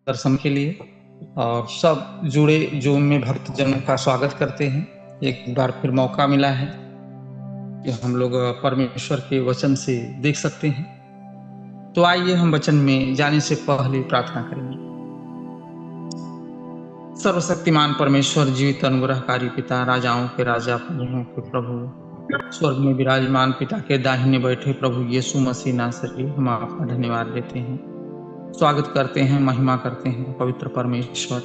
दर्शन के लिए और सब जुड़े जो उनमें भक्तजनों का स्वागत करते हैं। एक बार फिर मौका मिला है कि हम लोग परमेश्वर के वचन से देख सकते हैं। तो आइए हम वचन में जाने से पहले प्रार्थना करेंगे। सर्वशक्तिमान परमेश्वर, जीवित अनुग्रहकारी पिता, राजाओं के राजा, प्रभुओं के प्रभु, स्वर्ग में विराजमान पिता के दाहिने बैठे प्रभु यीशु मसीह नासरी, हम आपका धन्यवाद देते हैं, स्वागत करते हैं, महिमा करते हैं पवित्र परमेश्वर।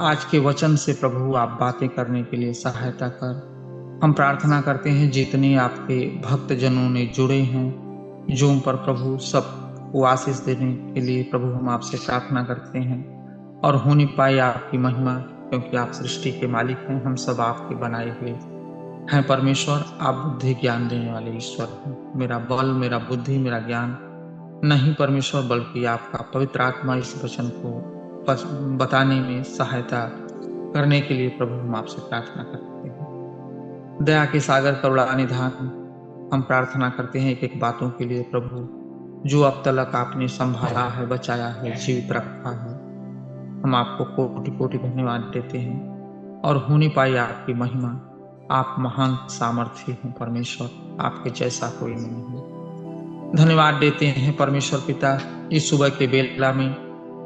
आज के वचन से प्रभु आप बातें करने के लिए सहायता कर। हम प्रार्थना करते हैं जितने आपके भक्तजनों ने जुड़े हैं जूम पर प्रभु, सबको आशीष देने के लिए प्रभु हम आपसे प्रार्थना करते हैं और हो नहीं पाए आपकी महिमा, क्योंकि आप सृष्टि के मालिक हैं, हम सब आपके बनाए हुए हैं परमेश्वर। आप बुद्धि ज्ञान देने वाले ईश्वर हैं। मेरा बल, मेरा बुद्धि, मेरा ज्ञान नहीं परमेश्वर, बल्कि आपका पवित्र आत्मा इस वचन को बताने में सहायता करने के लिए प्रभु हम आपसे प्रार्थना करते हैं। दया के सागर, करुणा निधान, हम प्रार्थना करते हैं एक एक बातों के लिए प्रभु, जो अब तक आपने संभाला है, बचाया है, जीवित रखा है। हम आपको कोटि कोटि धन्यवाद देते हैं और हो नहीं पाई आपकी महिमा। आप महान सामर्थ्य हैं परमेश्वर, आपके जैसा कोई नहीं है। धन्यवाद देते हैं परमेश्वर पिता, इस सुबह के बेला में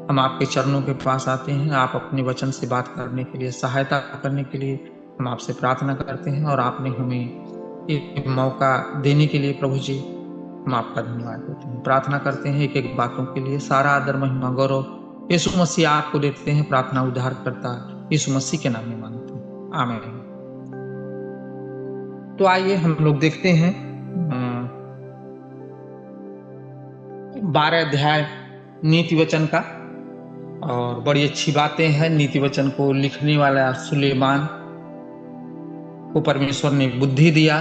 हम आपके चरणों के पास आते हैं। आप अपने वचन से बात करने के लिए, सहायता करने के लिए हम आपसे प्रार्थना करते हैं और आपने हमें एक मौका देने के लिए प्रभु जी हम आपका धन्यवाद देते हैं। प्रार्थना करते हैं एक एक बातों के लिए, सारा आदर महिमा गौरव यीशु मसीह आपको देते हैं। प्रार्थना उद्धार करता यीशु मसीह के नाम में मांगते हैं, आमीन। तो आइए हम लोग देखते हैं 12 अध्याय नीति वचन का, और बड़ी अच्छी बातें हैं। नीति वचन को लिखने वाला सुलेमान को परमेश्वर ने बुद्धि दिया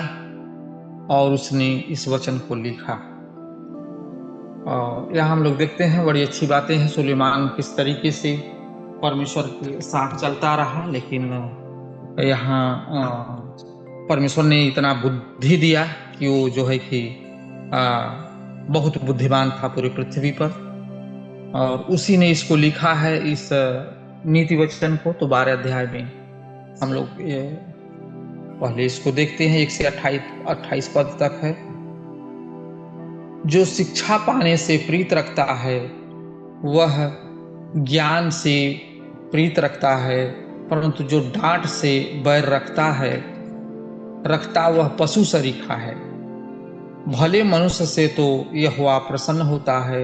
और उसने इस वचन को लिखा। और यहाँ हम लोग देखते हैं बड़ी अच्छी बातें हैं। सुलेमान किस तरीके से परमेश्वर के साथ चलता रहा, लेकिन यहाँ परमेश्वर ने इतना बुद्धि दिया कि वो जो है कि बहुत बुद्धिमान था पूरी पृथ्वी पर, और उसी ने इसको लिखा है, इस नीति वचन को। तो 12 अध्याय में हम लोग पहले इसको देखते हैं, 1 से 28 पद तक है। जो शिक्षा पाने से प्रीत रखता है वह ज्ञान से प्रीत रखता है, परंतु जो डांट से बैर रखता वह पशु सरीखा है। भले मनुष्य से तो यहोवा प्रसन्न होता है,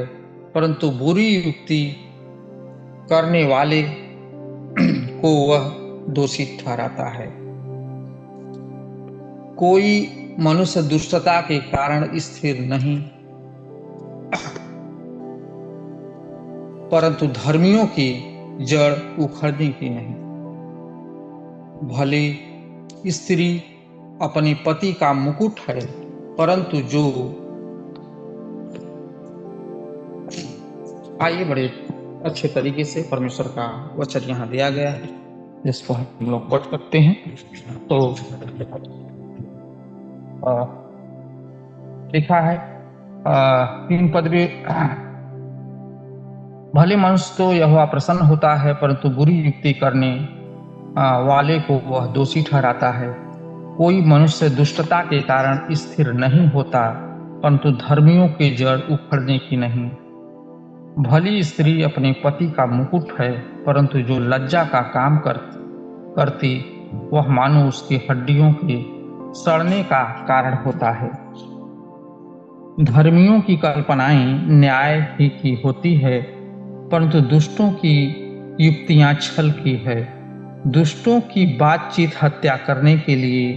परंतु बुरी युक्ति करने वाले को वह दोषी ठहराता है। कोई मनुष्य दुष्टता के कारण स्थिर नहीं, परंतु धर्मियों की जड़ उखड़ने की नहीं। भले स्त्री अपने पति का मुकुट है, परंतु जो आइए बड़े अच्छे तरीके से परमेश्वर का वचन यहाँ दिया गया है, जिसको हम लोग पढ़ सकते हैं। तो लिखा है 3 पद में, भले मनुष्य तो यहोवा प्रसन्न होता है, परंतु बुरी युक्ति करने वाले को वह दोषी ठहराता है। कोई मनुष्य दुष्टता के कारण स्थिर नहीं होता, परंतु धर्मियों की जड़ उखड़ने की नहीं। भली स्त्री अपने पति का मुकुट है, परंतु जो लज्जा का काम करती वह मानो उसकी हड्डियों के सड़ने का कारण होता है। धर्मियों की कल्पनाएं न्याय ही की होती है, परंतु दुष्टों की युक्तियां छल की है। दुष्टों की बातचीत हत्या करने के लिए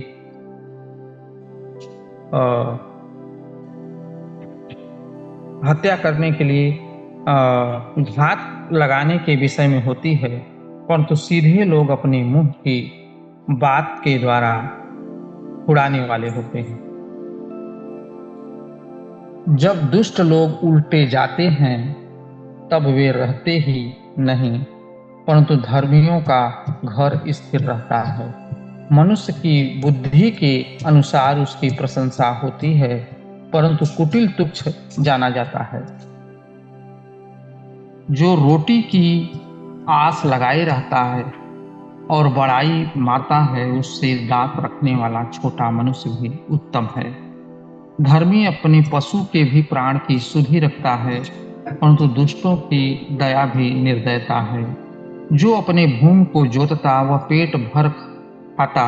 घात लगाने के विषय में होती है, परंतु सीधे लोग अपने मुंह की बात के द्वारा उड़ाने वाले होते हैं। जब दुष्ट लोग उल्टे जाते हैं तब वे रहते ही नहीं, परंतु धर्मियों का घर स्थिर रहता है। मनुष्य की बुद्धि के अनुसार उसकी प्रशंसा होती है, परंतु कुटिल तुच्छ जाना जाता है। जो रोटी की आस लगाए रहता है और बड़ाई मारता है, उससे दांत रखने वाला छोटा मनुष्य भी उत्तम है। धर्मी अपने पशु के भी प्राण की सुधि रखता है, परंतु दुष्टों की दया भी निर्दयता है। जो अपने भूमि को जोतता वह पेट भर खाता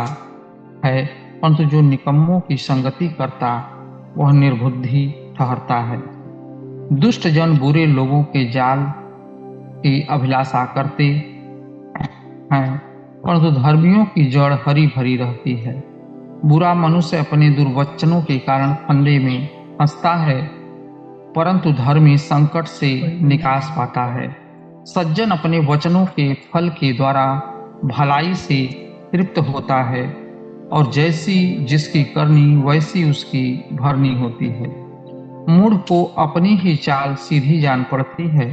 है, परंतु जो निकम्मों की संगति करता वह निर्बुद्धि ठहरता है। दुष्ट जन बुरे लोगों के जाल की अभिलाषा करते हैं, परंतु धर्मियों की जड़ हरी भरी रहती है। बुरा मनुष्य अपने दुर्वचनों के कारण फंदे में फंसता है, परंतु धर्मी संकट से निकास पाता है। सज्जन अपने वचनों के फल के द्वारा भलाई से तृप्त होता है, और जैसी जिसकी करनी वैसी उसकी भरनी होती है। मूढ़ को अपनी ही चाल सीधी जान पड़ती है,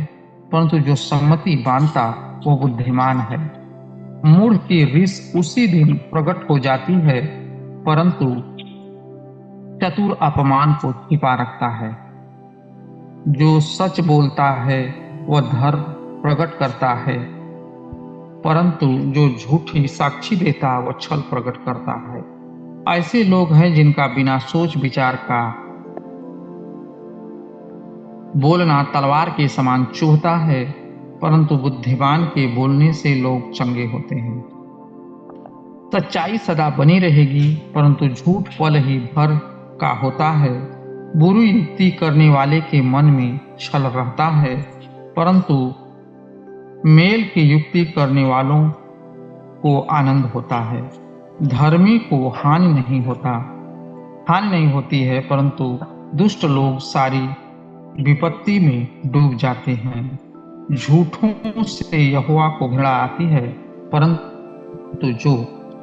परंतु जो सम्मति बांधता वो बुद्धिमान है। मूढ़ की रिस उसी दिन प्रकट हो जाती है, परंतु चतुर अपमान को छिपा रखता है। जो सच बोलता है वह धर्म प्रकट करता है, परंतु जो झूठी साक्षी देता वह छल प्रकट करता है। ऐसे लोग हैं जिनका बिना सोच विचार का बोलना तलवार के समान चुभता है, परंतु बुद्धिमान के बोलने से लोग चंगे होते हैं। सच्चाई सदा बनी रहेगी, परंतु झूठ पल ही भर का होता है। बुरी युक्ति करने वाले के मन में छल रहता है, परंतु मेल की युक्ति करने वालों को आनंद होता है। धर्मी को हानि नहीं होती है, परंतु दुष्ट लोग सारी विपत्ति में डूब जाते हैं। झूठों से यहोवा को घृणा आती है, परंतु जो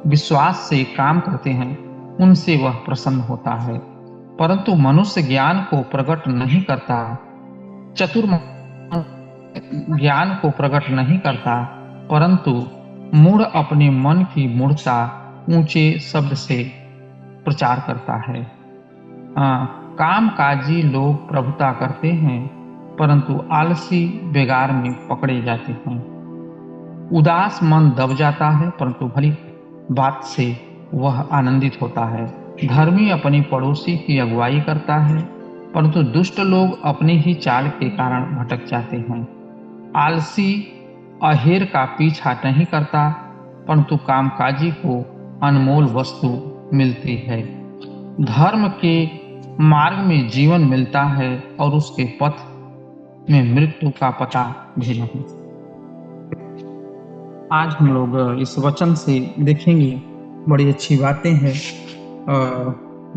विश्वास से काम करते हैं उनसे वह प्रसन्न होता है। परंतु मनुष्य ज्ञान को प्रकट नहीं करता, चतुर ज्ञान को प्रकट नहीं करता, परंतु मूढ़ अपने मन की मूढ़ता ऊंचे शब्द से प्रचार करता है। कामकाजी लोग प्रभुता करते हैं, परंतु आलसी बेगार में पकड़े जाते हैं। उदास मन दब जाता है, परंतु भली बात से वह आनंदित होता है। धर्मी अपनी पड़ोसी की अगुवाई करता है, परंतु दुष्ट लोग अपनी ही चाल के कारण भटक जाते हैं। आलसी अहेर का पीछा नहीं करता, परंतु कामकाजी को अनमोल वस्तु मिलती है। धर्म के मार्ग में जीवन मिलता है और उसके पथ में मृत्यु का पता भी नहीं। आज हम लोग इस वचन से देखेंगे, बड़ी अच्छी बातें हैं।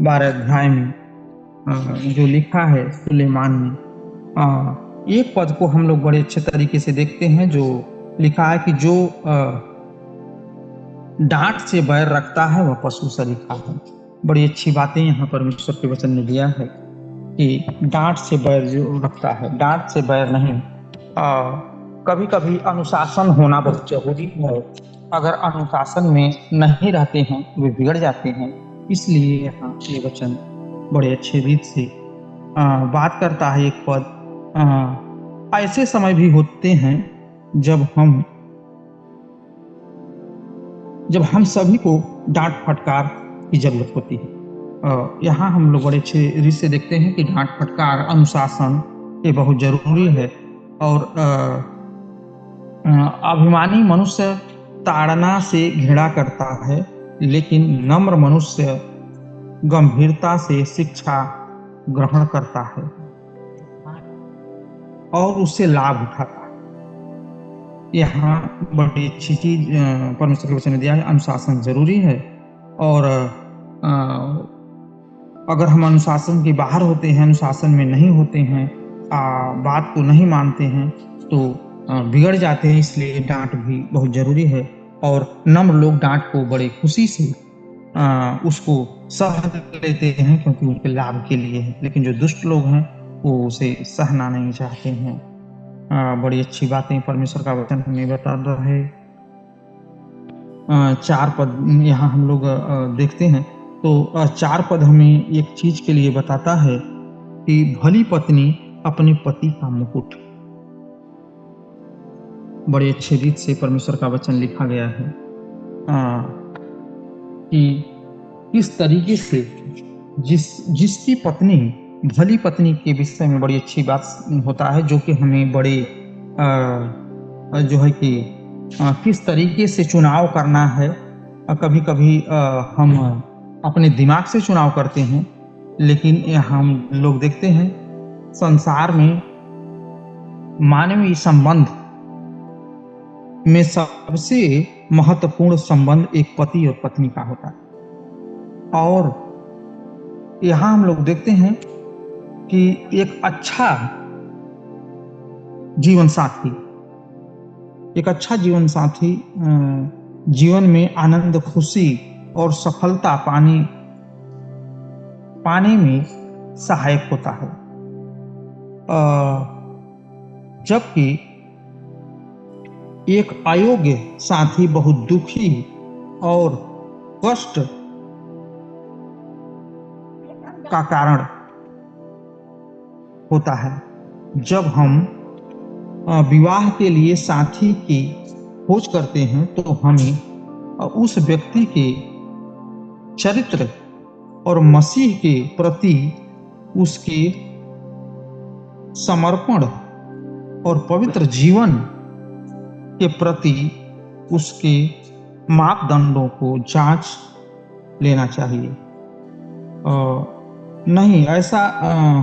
12 अध्याय में जो लिखा है सुलेमान ने, एक पद को हम लोग बड़े अच्छे तरीके से देखते हैं। जो लिखा है कि जो डांट से बैर रखता है वह पशु सरीखा है। बड़ी अच्छी बातें यहाँ परमेश्वर के वचन ने दिया है कि डांट से बैर जो रखता है, डांट से बैर नहीं। कभी कभी अनुशासन होना बहुत जरूरी है। अगर अनुशासन में नहीं रहते हैं वे बिगड़ जाते हैं। इसलिए यहाँ ये वचन बड़े अच्छे रीत से बात करता है। एक पद, ऐसे समय भी होते हैं जब हम सभी को डांट फटकार की जरूरत होती है। यहाँ हम लोग बड़े अच्छे रीत से देखते हैं कि डांट फटकार, अनुशासन ये बहुत जरूरी है। और अभिमानी मनुष्य ताड़ना से घृणा करता है, लेकिन नम्र मनुष्य गंभीरता से शिक्षा ग्रहण करता है और उससे लाभ उठाता है। यहाँ बड़ी अच्छी चीज परमेश्वर के वचन ने दिया है, अनुशासन जरूरी है। और अगर हम अनुशासन के बाहर होते हैं, अनुशासन में नहीं होते हैं, बात को नहीं मानते हैं, तो बिगड़ जाते हैं। इसलिए डांट भी बहुत जरूरी है। और नम्र लोग डांट को बड़े खुशी से उसको सह लेते हैं, क्योंकit उनके लाभ के लिए है। लेकिन जो दुष्ट लोग हैं वो उसे सहना नहीं चाहते हैं। बड़ी अच्छी बातें परमेश्वर का वचन हमें बता रहा है। 4 पद यहाँ हम लोग देखते हैं, तो 4 पद हमें एक चीज के लिए बताता है कि भली पत्नी अपने पति का मुकुट, बड़े अच्छे रीत से परमेश्वर का वचन लिखा गया है कि किस तरीके से जिसकी पत्नी भली पत्नी के विषय में बड़ी अच्छी बात होता है, जो कि हमें बड़े जो है कि किस तरीके से चुनाव करना है। कभी कभी हम अपने दिमाग से चुनाव करते हैं, लेकिन हम लोग देखते हैं संसार में मानवीय संबंध में सबसे महत्वपूर्ण संबंध एक पति और पत्नी का होता है। और यहाँ हम लोग देखते हैं कि एक अच्छा जीवन साथी जीवन में आनंद, खुशी और सफलता पाने में सहायक होता है, जबकि एक अयोग्य साथी बहुत दुखी और कष्ट का कारण होता है। जब हम विवाह के लिए साथी की खोज करते हैं तो हमें उस व्यक्ति के चरित्र और मसीह के प्रति उसके समर्पण और पवित्र जीवन के प्रति उसके मापदंडों को जांच लेना चाहिए। नहीं ऐसा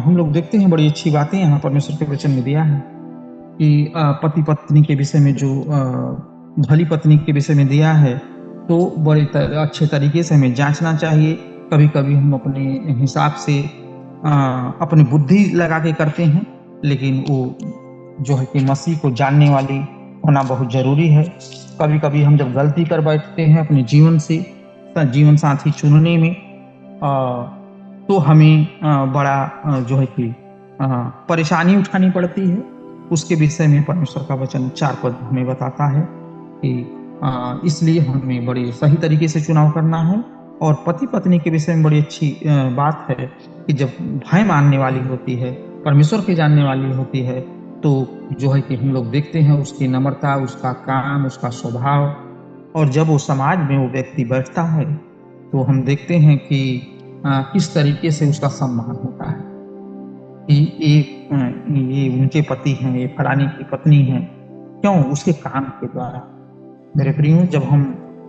हम लोग देखते हैं, बड़ी अच्छी बातें यहाँ परमेश्वर के वचन में दिया है कि पति पत्नी के विषय में जो भली पत्नी के विषय में दिया है, तो बड़े अच्छे तरीके से हमें जांचना चाहिए। कभी कभी हम अपने हिसाब से अपनी बुद्धि लगा के करते हैं, लेकिन वो जो है कि मसीह को जानने वाली होना बहुत जरूरी है। कभी कभी हम जब गलती कर बैठते हैं अपने जीवन साथी चुनने में, तो हमें बड़ा जो है कि परेशानी उठानी पड़ती है। उसके विषय में परमेश्वर का वचन 4 पद हमें बताता है कि इसलिए हमें बड़े सही तरीके से चुनाव करना है। और पति पत्नी के विषय में बड़ी अच्छी बात है कि जब भय मानने वाली होती है, परमेश्वर के जानने वाली होती है, तो जो है कि हम लोग देखते हैं उसकी नम्रता, उसका काम, उसका स्वभाव, और जब वो समाज में वो व्यक्ति बैठता है तो हम देखते हैं कि किस तरीके से उसका सम्मान होता है कि ये उनके पति हैं, ये फलानी की पत्नी है। क्यों? उसके काम के द्वारा। मेरे प्रियो, जब हम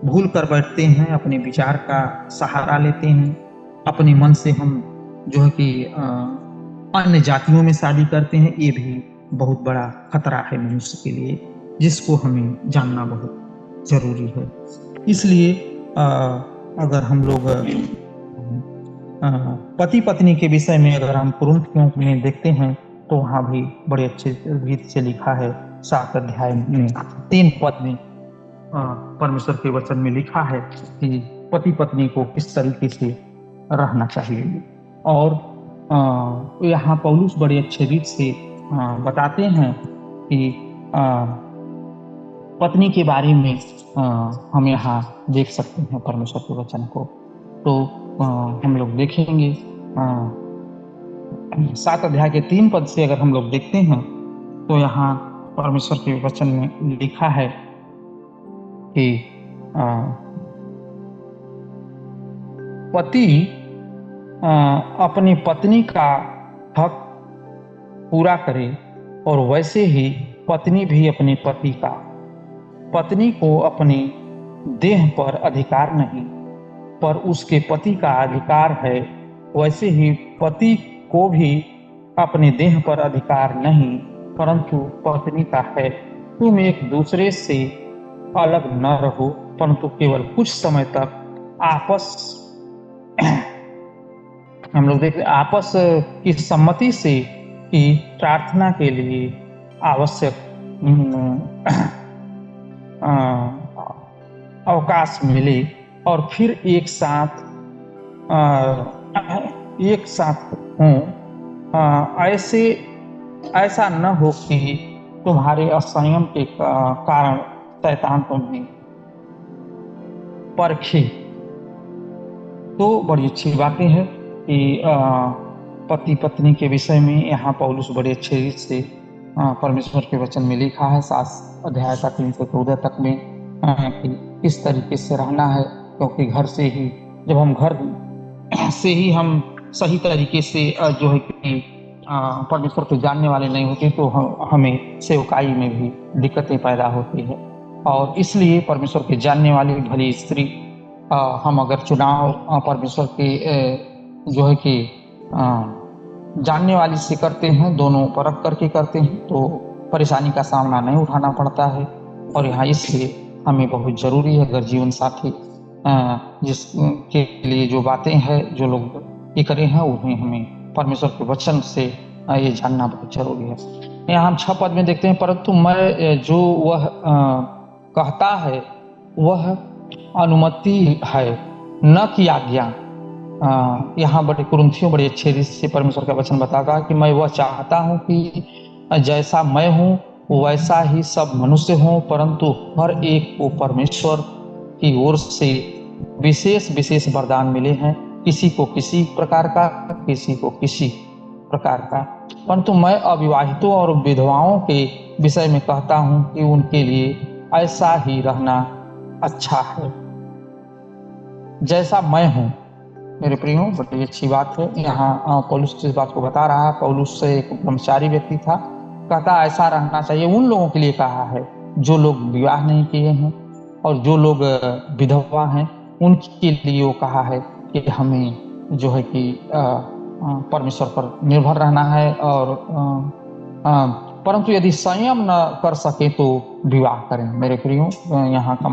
भूल कर बैठते हैं, अपने विचार का सहारा लेते हैं, अपने मन से हम जो है कि अन्य जातियों में शादी करते हैं, ये भी बहुत बड़ा खतरा है मनुष्य के लिए, जिसको हमें जानना बहुत जरूरी है। इसलिए अगर हम लोग पति पत्नी के विषय में अगर हम कुरिन्थियों में देखते हैं तो वहाँ भी बड़े अच्छे रीत से लिखा है। 7 अध्याय में 3 पद में परमेश्वर के वचन में लिखा है कि पति पत्नी को किस तरीके से रहना चाहिए। और यहाँ पौलुस बड़े अच्छे रीत से बताते हैं कि पत्नी के बारे में हम यहाँ देख सकते हैं परमेश्वर के वचन को। तो हम लोग देखेंगे 7 अध्याय के 3 पद से अगर हम लोग देखते हैं तो यहाँ परमेश्वर के वचन में लिखा है कि पति अपनी पत्नी का हक पूरा करे और वैसे ही पत्नी भी अपने पति का। पत्नी को अपने देह पर अधिकार नहीं, पर उसके पति का अधिकार है। वैसे ही पति को भी अपने देह पर अधिकार नहीं, परंतु पत्नी का है। तुम एक दूसरे से अलग न रहो, परंतु केवल कुछ समय तक हम लोग देखते आपस की सम्मति से कि प्रार्थना के लिए आवश्यक अवकाश मिले और फिर एक साथ हों। ऐसा न हो कि तुम्हारे असंयम के कारण शैतान तुम्हें परखे। तो बड़ी अच्छी बातें हैं कि पति पत्नी के विषय में यहाँ पौलुस बड़े अच्छे रीत से परमेश्वर के वचन में लिखा है 7 अध्याय का 3 से 14 तक में कि इस तरीके से रहना है, क्योंकि घर से ही जब हम घर से ही हम सही तरीके से जो है कि परमेश्वर को जानने वाले नहीं होते तो हमें सेवकाई में भी दिक्कतें पैदा होती है। और इसलिए परमेश्वर के जानने वाली भली स्त्री हम अगर चुनाव परमेश्वर के जो है कि जानने वाली से करते हैं, दोनों परख करके करते हैं, तो परेशानी का सामना नहीं उठाना पड़ता है। और यहाँ इसलिए हमें बहुत ज़रूरी है अगर जीवन साथी जिसके लिए जो बातें हैं जो लोग ये करे हैं उन्हें हमें परमेश्वर के वचन से ये जानना बहुत जरूरी है। यहाँ हम 6 पद में देखते हैं, परंतु मैं जो वह कहता है वह अनुमति है न कि आज्ञा। यहाँ बड़े कुरिन्थियों बड़े अच्छे रीत से परमेश्वर का वचन बताता है कि मैं वह चाहता हूँ कि जैसा मैं हूँ वैसा ही सब मनुष्य हों, परंतु हर एक को परमेश्वर की ओर से विशेष विशेष वरदान मिले हैं, किसी को किसी प्रकार का, किसी को किसी प्रकार का। परंतु मैं अविवाहितों और विधवाओं के विषय में कहता हूँ कि उनके लिए ऐसा ही रहना अच्छा है जैसा मैं हूँ। मेरे प्रियो, बड़ी अच्छी बात है। यहाँ पौलुस इस बात को बता रहा है। पौलुस से एक ब्रह्मचारी व्यक्ति था, कहता ऐसा रहना चाहिए। उन लोगों के लिए कहा है जो लोग विवाह नहीं किए हैं और जो लोग विधवा हैं, उनके लिए वो कहा है कि हमें जो है कि परमेश्वर पर निर्भर रहना है। और परंतु यदि संयम न कर सके तो विवाह करें। मेरे प्रियो, यहाँ का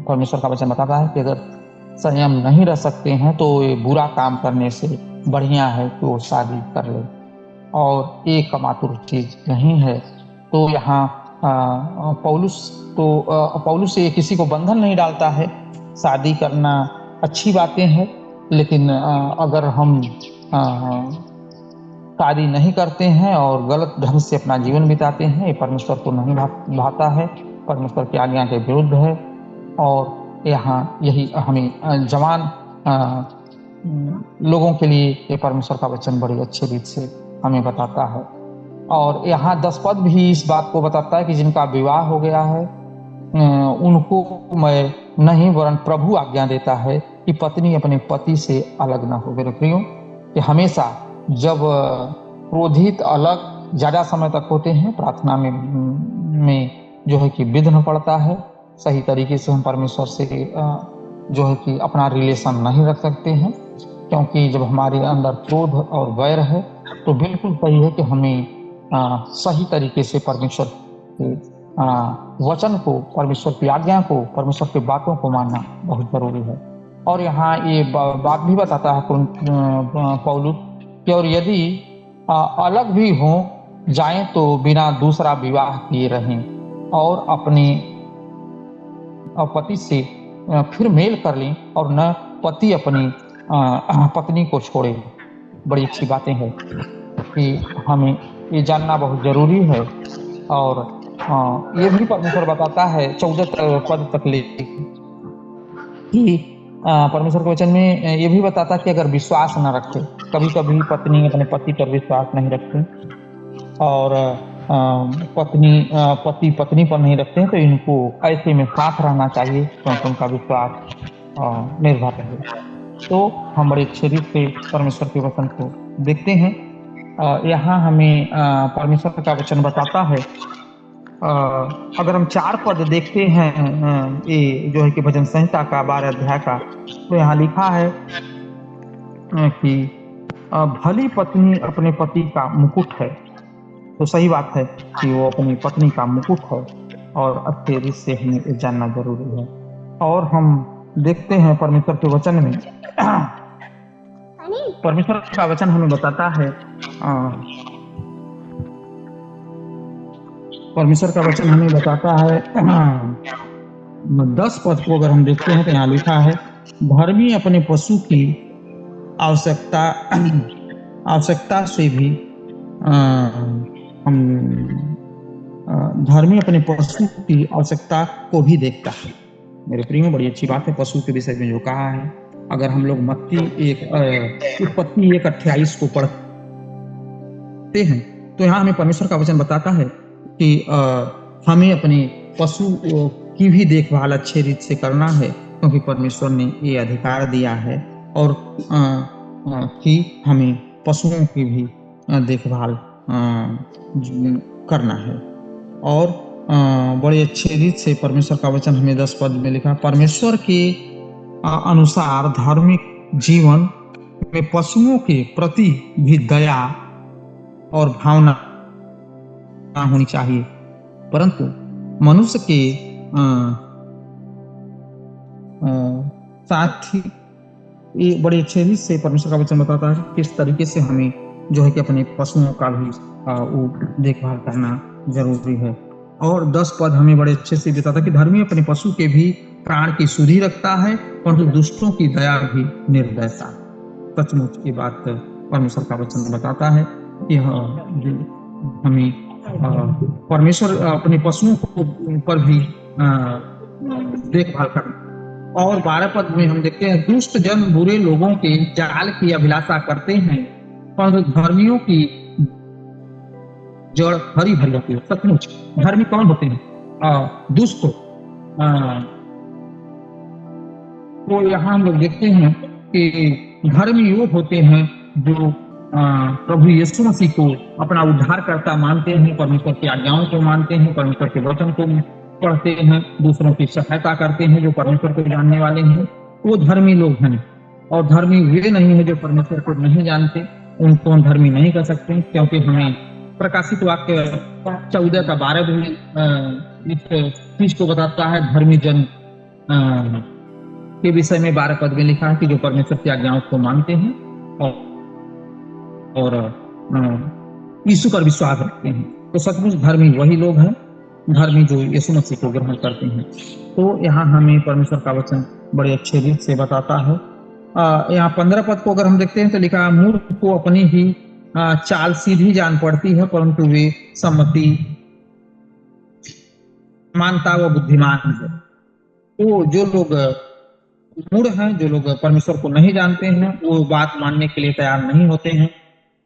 परमेश्वर का वचन बताता है कि अगर संयम नहीं रह सकते हैं तो ये बुरा काम करने से बढ़िया है कि वो शादी कर ले, और एक कमातुर चीज नहीं है। तो यहाँ पौलुस से किसी को बंधन नहीं डालता है। शादी करना अच्छी बातें हैं, लेकिन अगर हम शादी नहीं करते हैं और गलत ढंग से अपना जीवन बिताते हैं, ये परमेश्वर को नहीं भाता है, परमेश्वर की आज्ञा के विरुद्ध है। और यहाँ यही हमें जवान लोगों के लिए ये परमेश्वर का वचन बड़ी अच्छी रीत से हमें बताता है। और यहाँ 10 पद भी इस बात को बताता है कि जिनका विवाह हो गया है उनको मैं नहीं वरन प्रभु आज्ञा देता है कि पत्नी अपने पति से अलग न हो। मेरे प्रियो, कि हमेशा जब क्रोधित अलग ज्यादा समय तक होते हैं, प्रार्थना में जो है कि विघ्न पड़ता है। सही तरीके से हम परमेश्वर से जो है कि अपना रिलेशन नहीं रख सकते हैं, क्योंकि जब हमारे अंदर क्रोध और वैर है तो बिल्कुल सही है कि हमें सही तरीके से परमेश्वर के वचन को, परमेश्वर की आज्ञा को, परमेश्वर की बातों को मानना बहुत जरूरी है। और यहाँ ये बात भी बताता है पौलुस कि और यदि अलग भी हो जाएं तो बिना दूसरा विवाह किए रहें और अपने पति से फिर मेल कर लें और न पति अपनी पत्नी को छोड़े। बड़ी अच्छी बातें हैं कि हमें ये जानना बहुत जरूरी है। और ये भी परमेश्वर बताता है 14 पद तक ले कि परमेश्वर के वचन में ये भी बताता कि अगर विश्वास न रखे, कभी कभी पत्नी अपने पति पर विश्वास नहीं रखती और पति पत्नी पर नहीं रखते हैं, तो इनको ऐसे में साथ रहना चाहिए क्योंकि उनका विश्वास निर्भर रहे। तो हम बड़े अच्छे रीत से परमेश्वर के वचन को देखते हैं। यहाँ हमें परमेश्वर का वचन बताता है। अगर हम 4 पद देखते हैं ये जो है कि भजन संहिता का 12 अध्याय का, तो यहाँ लिखा है कि भली पत्नी अपने पति का मुकुट है। तो सही बात है कि वो अपनी पत्नी का मुकुट है और अच्छे रीत से हमें जानना जरूरी है। और हम देखते हैं परमेश्वर के वचन में, परमेश्वर का वचन हमें बताता है, परमेश्वर का वचन हमें बताता है 10 पद को अगर हम देखते हैं तो यहाँ लिखा है, धर्मी अपने पशु की आवश्यकता से भी हम धर्मी अपने पशु की आवश्यकता को भी देखता है। मेरे प्रियो, बड़ी अच्छी बात है पशु के विषय में जो कहा है। अगर हम लोग उत्पत्ति 1:28 को पढ़ते हैं तो यहाँ हमें परमेश्वर का वचन बताता है कि हमें अपने पशु की भी देखभाल अच्छे रीत से करना है, क्योंकि परमेश्वर ने ये अधिकार दिया है। और कि हमें पशुओं की भी देखभाल करना है। और बड़े अच्छे रीत से परमेश्वर का वचन हमें 10 पद में लिखा, परमेश्वर के अनुसार धार्मिक जीवन में पशुओं के प्रति भी दया और भावना होनी चाहिए, परंतु मनुष्य के साथ ही ये बड़े अच्छे रीत से परमेश्वर का वचन बताता है किस तरीके से हमें जो है कि अपने पशुओं का भी वो देखभाल करना जरूरी है। और 10 पद हमें बड़े अच्छे से बताता है कि धर्मी अपने पशु के भी प्राण की सुधि रखता है, परंतु दुष्टों की दया भी निर्दयता। सचमुच की बात परमेश्वर का वचन बताता है कि हमें परमेश्वर अपने पशुओं को पर भी देखभाल करना। और 12 पद में हम देखते हैं, दुष्ट जन बुरे लोगों के जाल की अभिलाषा करते हैं, परंतु धर्मियों की जड़ हरी भरी होती है। सचमुच धर्मी कौन होते हैं? दुष्ट। तो यहाँ हम लोग देखते हैं कि धर्मी वो होते हैं जो प्रभु यीशु मसीह को अपना उद्धारकर्ता मानते हैं, परमेश्वर की आज्ञाओं को मानते हैं, परमेश्वर के वचन को पढ़ते हैं, दूसरों की सहायता करते हैं, जो परमेश्वर को जानने वाले हैं, वो धर्मी लोग हैं। और धर्मी वे नहीं है जो परमेश्वर को नहीं जानते, उनको हम धर्मी नहीं कर सकते, क्योंकि हमें प्रकाशित वाक्य 14 का 12 में इस चीज को बताता है। धर्मी जन के विषय में 12 पद में लिखा है कि जो परमेश्वर की आज्ञाओं को मानते हैं और यीशु पर विश्वास रखते हैं। तो सचमुच धर्मी वही लोग हैं, धर्मी जो यीशु मसीह को ग्रहण करते हैं। तो यहाँ हमें परमेश्वर का वचन बड़े अच्छे रीत से बताता है। यहाँ 15 पद को अगर हम देखते हैं तो लिखा है, मूर्ख को अपनी ही चाल सीधी जान पड़ती है, परंतु वे सम्मति मानता वो बुद्धिमान है। तो जो लोग मूढ़ हैं, जो लोग परमेश्वर को नहीं जानते हैं, वो बात मानने के लिए तैयार नहीं होते हैं।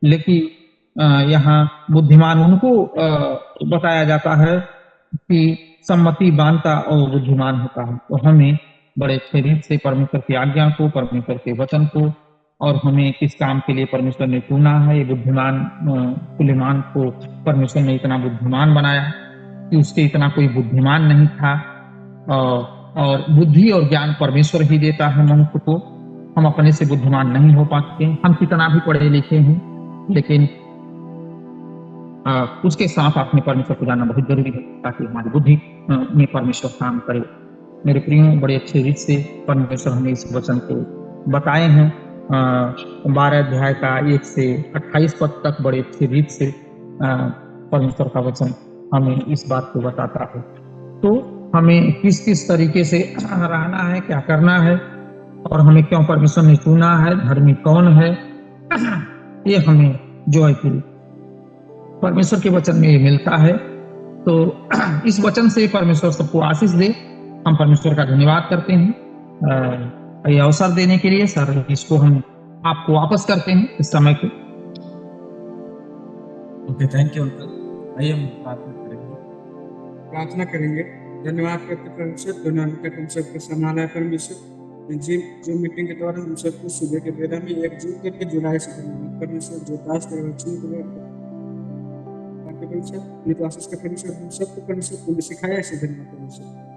लेकिन यहाँ बुद्धिमान उनको बताया जाता है कि सम्मति बांधता और बुद्धिमान होता है। तो हमें बड़े शरीर से परमेश्वर की आज्ञा को, परमेश्वर के वचन को, और हमें किस काम के लिए परमेश्वर ने चुना है, ये बुद्धिमान सुलेमान को परमेश्वर ने इतना बुद्धिमान बनाया कि उसके इतना कोई बुद्धिमान नहीं था। और बुद्धि और ज्ञान परमेश्वर ही देता है मनुष्य को, हम अपने से बुद्धिमान नहीं हो पाते। हम कितना भी पढ़े लिखे हैं, लेकिन उसके साथ अपने परमेश्वर को जानना बहुत जरूरी है, ताकि हमारी बुद्धि में परमेश्वर काम करे। मेरे प्रियो, बड़े अच्छे रीत से परमेश्वर हमें इस वचन को बताए हैं। 12 अध्याय का 1 से 28 पद तक बड़े अच्छे रीत से परमेश्वर का वचन हमें इस बात को बताता है। तो हमें किस किस तरीके से रहना है, क्या करना है, और हमें क्यों परमेश्वर ने चुना है, धर्मी कौन है, ये हमें जो है कि परमेश्वर के वचन में ये मिलता है। तो इस वचन से परमेश्वर सबको आशीष दे। हम परमेश्वर का धन्यवाद करते हैं ये अवसर देने के लिए। सर, इसको हम आपको वापस करते हैं इस समय को। Okay, thank you uncle. आइए हम प्रार्थना करेंगे। धन्यवाद करते परमेश्वर, तक हम सबको संभाला है परमेश्वर। जो मीटिंग के द्वारा हम सबको सुबह के बेला में एकजुट करके जुलाई से परमेश्वर जो दास के वचन को परमेश्वर हम सबको परमेश्वर को सिखाया इसे धन्यवाद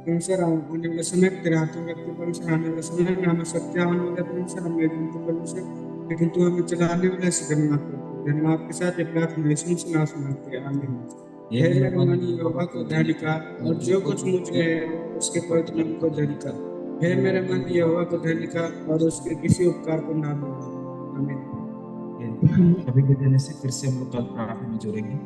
परमेश्वर। आने वाले समय तेरे हाथों में रखते परमेश्वर, आने वाले समय में हमें सत्य आने वाला परमेश्वर, हम परमेश्वर, लेकिन तू हमें चलाने वाला इसे धन्यवाद करते। धन्यवाद के साथ ये प्रार्थना यीशु से नाम सुनाते हैं, आमीन। हे मेरे मन यहोवा को धन्य कर, और जो कुछ मुझ में है उसके पवित्र नाम को धन्य कर। हे मेरे मन यहोवा को धन्य कर, और उसके किसी उपकार को ना भूल। आमीन। अभी के देने से फिर से हम लोग कल प्रार्थना में जुड़ेंगे।